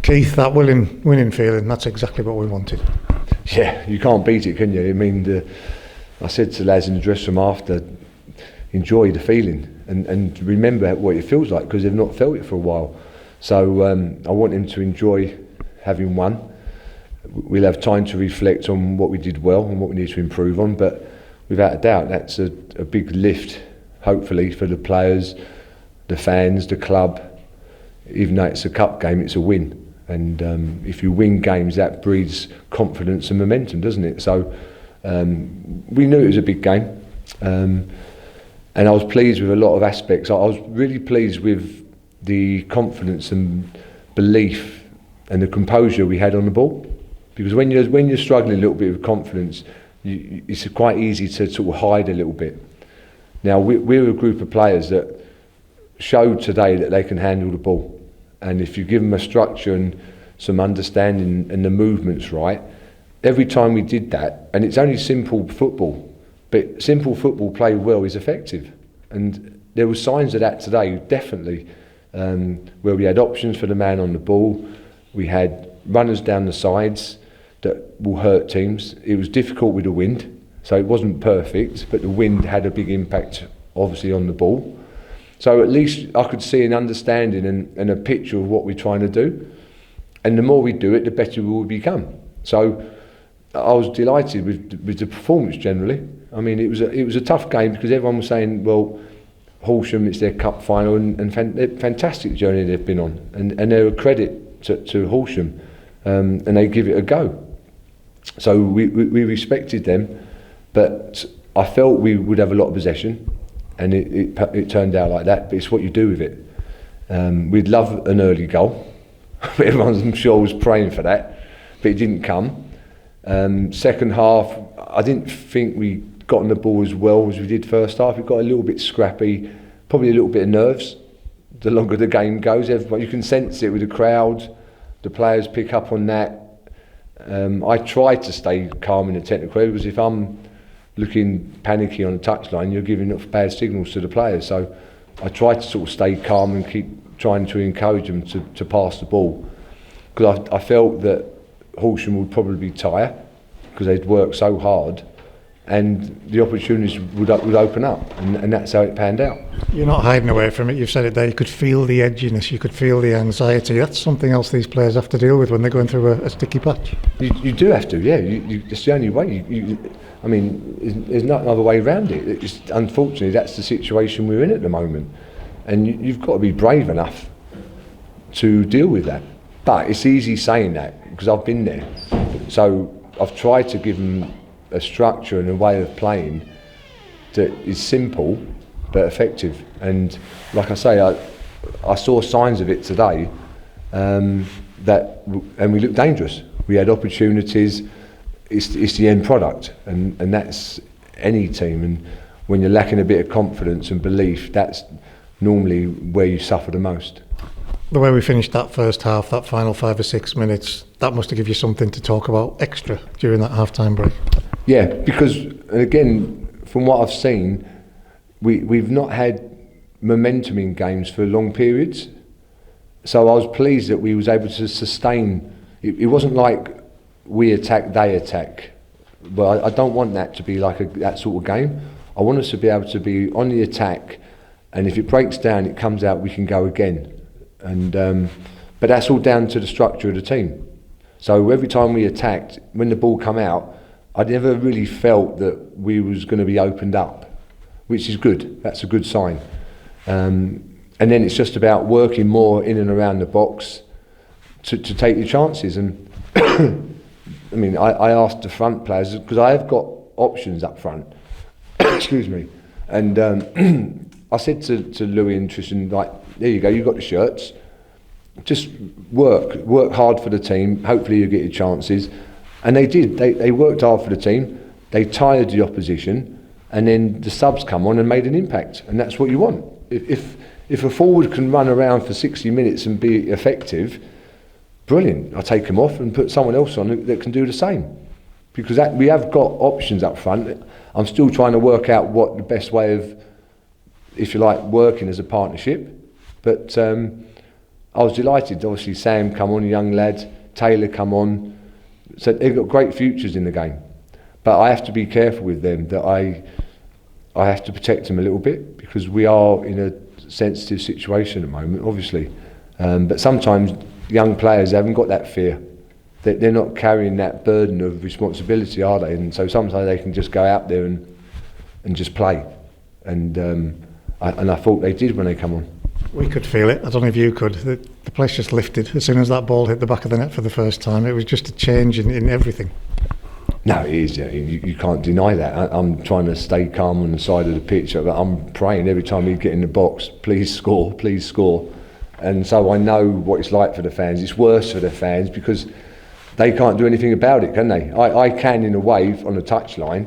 Keith, that winning feeling, that's exactly what we wanted. Yeah, you can't beat it, can you? I mean, I said to the lads in the dressing room after, enjoy the feeling and remember what it feels like, because they've not felt it for a while. So I want them to enjoy having won. We'll have time to reflect on what we did well and what we need to improve on, but without a doubt that's a big lift, hopefully, for the players, the fans, the club. Even though it's a cup game, it's a win. And if you win games, that breeds confidence and momentum, doesn't it? So we knew it was a big game, and I was pleased with a lot of aspects. I was really pleased with the confidence and belief and the composure we had on the ball, because when you're struggling a little bit with confidence, it's quite easy to sort of hide a little bit. Now we're a group of players that showed today that they can handle the ball. And if you give them a structure and some understanding and the movements right, every time we did that, and it's only simple football, but simple football played well is effective. And there were signs of that today, definitely, where we had options for the man on the ball, we had runners down the sides that will hurt teams. It was difficult with the wind, so it wasn't perfect, but the wind had a big impact, obviously, on the ball. So at least I could see an understanding and a picture of what we're trying to do. And the more we do it, the better we will become. So I was delighted with the performance generally. I mean, it was a tough game because everyone was saying, well, Horsham, it's their cup final, and fantastic journey they've been on. And they're a credit to Horsham, and they give it a go. So we respected them, but I felt we would have a lot of possession. And it turned out like that, but it's what you do with it. We'd love an early goal. Everyone, I'm sure, was praying for that, but it didn't come. Second half, I didn't think we got on the ball as well as we did first half. We got a little bit scrappy, probably a little bit of nerves. The longer the game goes, you can sense it with the crowd. The players pick up on that. I try to stay calm in the technical area, because if I'm looking panicky on the touchline, you're giving off bad signals to the players. So I try to sort of stay calm and keep trying to encourage them to pass the ball, because I felt that Horsham would probably tire because they'd worked so hard, and the opportunities would open up, and that's how it panned out. You're not hiding away from it. You've said it there. You could feel the edginess. You could feel the anxiety. That's something else these players have to deal with when they're going through a sticky patch. You do have to, yeah. It's the only way. I mean, there's no other way around it. Unfortunately, that's the situation we're in at the moment, and you've got to be brave enough to deal with that. But it's easy saying that because I've been there. So I've tried to give them a structure and a way of playing that is simple but effective. And like I say, I saw signs of it today, and we looked dangerous. We had opportunities. It's the end product, and that's any team. And when you're lacking a bit of confidence and belief, that's normally where you suffer the most. The way we finished that first half, that final 5 or 6 minutes, that must have given you something to talk about extra during that half-time break. Yeah, because again, from what I've seen, we've not had momentum in games for long periods. So I was pleased that we was able to sustain. It wasn't like we attack, they attack. But I don't want that to be like that sort of game. I want us to be able to be on the attack, and if it breaks down, it comes out, we can go again. And but that's all down to the structure of the team. So every time we attacked, when the ball come out, I never really felt that we was going to be opened up, which is good. That's a good sign. And then it's just about working more in and around the box to take your chances. And I mean, I asked the front players, because I have got options up front. Excuse me. And I said to Louis and Tristan, like, there you go, you've got the shirts. Just work hard for the team. Hopefully you'll get your chances. And they did. They worked hard for the team. They tired the opposition, and then the subs come on and made an impact. And that's what you want. If a forward can run around for 60 minutes and be effective, brilliant. I'll take him off and put someone else on that can do the same. Because we have got options up front. I'm still trying to work out what the best way of, if you like, working as a partnership. But I was delighted. Obviously Sam come on, a young lad, Taylor come on, so they've got great futures in the game. But I have to be careful with them, that I have to protect them a little bit, because we are in a sensitive situation at the moment, obviously. But sometimes young players haven't got that fear. They're not carrying that burden of responsibility, are they? And so sometimes they can just go out there and just play. And I thought they did when they come on. We could feel it. I don't know if you could. The place just lifted as soon as that ball hit the back of the net for the first time. It was just a change in everything. No, it is. Yeah. You can't deny that. I'm trying to stay calm on the side of the pitch. I'm praying every time we get in the box, please score, please score. And so I know what it's like for the fans. It's worse for the fans because they can't do anything about it, can they? I can in a way on the touchline,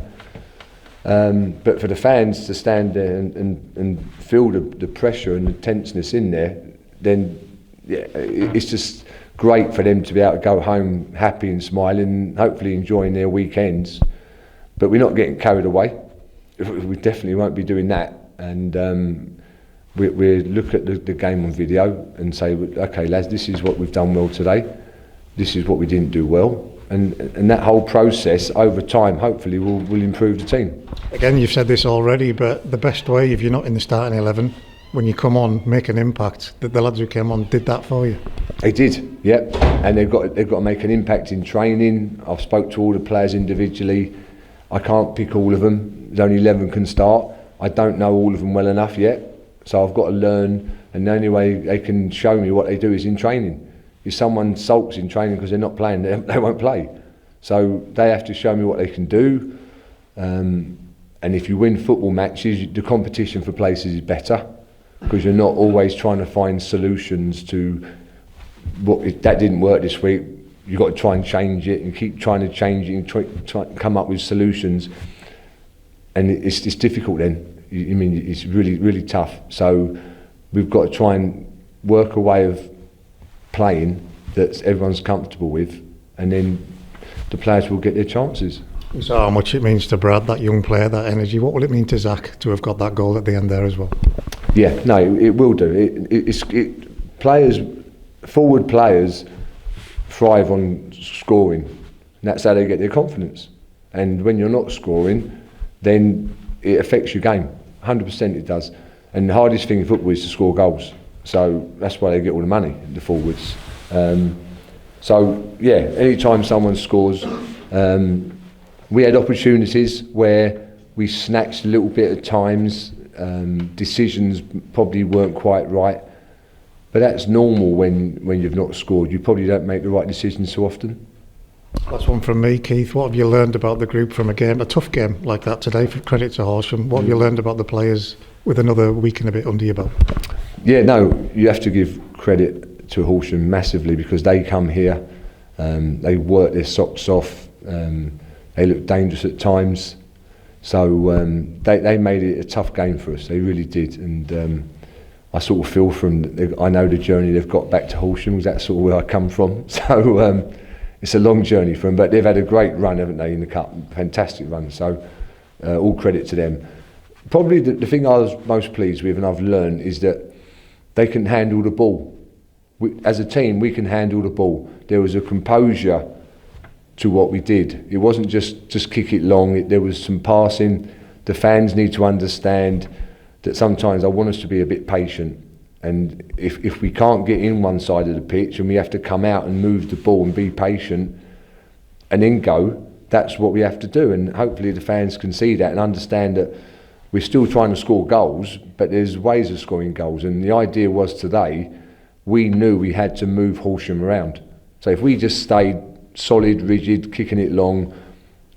but for the fans to stand there and feel the pressure and the tenseness in there, then yeah, it's just great for them to be able to go home happy and smiling, hopefully enjoying their weekends. But we're not getting carried away. We definitely won't be doing that. And we look at the game on video and say, okay lads, this is what we've done well today. This is what we didn't do well, and that whole process over time hopefully will improve the team. Again, you've said this already, but the best way, if you're not in the starting 11, when you come on, make an impact. The lads who came on did that for you. They did, yep. And they've got to make an impact in training. I've spoke to all the players individually. I can't pick all of them. There's only 11 can start. I don't know all of them well enough yet, so I've got to learn. And the only way they can show me what they do is in training. If someone sulks in training because they're not playing, they won't play. So they have to show me what they can do. And if you win football matches, the competition for places is better, because you're not always trying to find solutions to what that didn't work this week. You've got to try and change it and keep trying to change it and try to come up with solutions. And it's difficult then. I mean, it's really, really tough. So we've got to try and work a way of playing that everyone's comfortable with, and then the players will get their chances. So how much it means to Brad, that young player, that energy. What will it mean to Zach to have got that goal at the end there as well? Yeah, no, it will do. Players, forward players, thrive on scoring, and that's how they get their confidence. And when you're not scoring, then it affects your game. 100% it does. And the hardest thing in football is to score goals. So that's why they get all the money, the forwards. So yeah, anytime someone scores, we had opportunities where we snatched a little bit at times. Decisions probably weren't quite right, but that's normal when you've not scored. You probably don't make the right decisions so often. That's one from me, Keith. What have you learned about the group from a tough game like that today? For credit to Horsham, what have you learned about the players with another week and a bit under your belt? Yeah, no, you have to give credit to Horsham massively, because they come here, they work their socks off, they look dangerous at times, so they made it a tough game for us. They really did, and I sort of feel from I know the journey they've got back to Horsham, because that's sort of where I come from. So it's a long journey for them, but they've had a great run, haven't they, in the cup? Fantastic run. So all credit to them. Probably the thing I was most pleased with, and I've learned, is that they can handle the ball. As a team, we can handle the ball. There was a composure to what we did. It wasn't just kick it long. There was some passing. The fans need to understand that sometimes I want us to be a bit patient. And if we can't get in one side of the pitch and we have to come out and move the ball and be patient and then go, that's what we have to do. And hopefully the fans can see that and understand that we're still trying to score goals, but there's ways of scoring goals. And the idea was today, we knew we had to move Horsham around. So if we just stayed solid, rigid, kicking it long,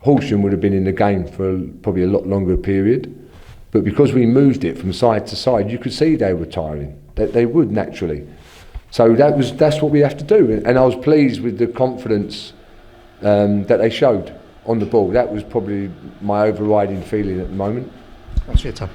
Horsham would have been in the game for probably a lot longer period. But because we moved it from side to side, you could see they were tiring. They would naturally. So that's what we have to do. And I was pleased with the confidence that they showed on the ball. That was probably my overriding feeling at the moment. Thanks for your time.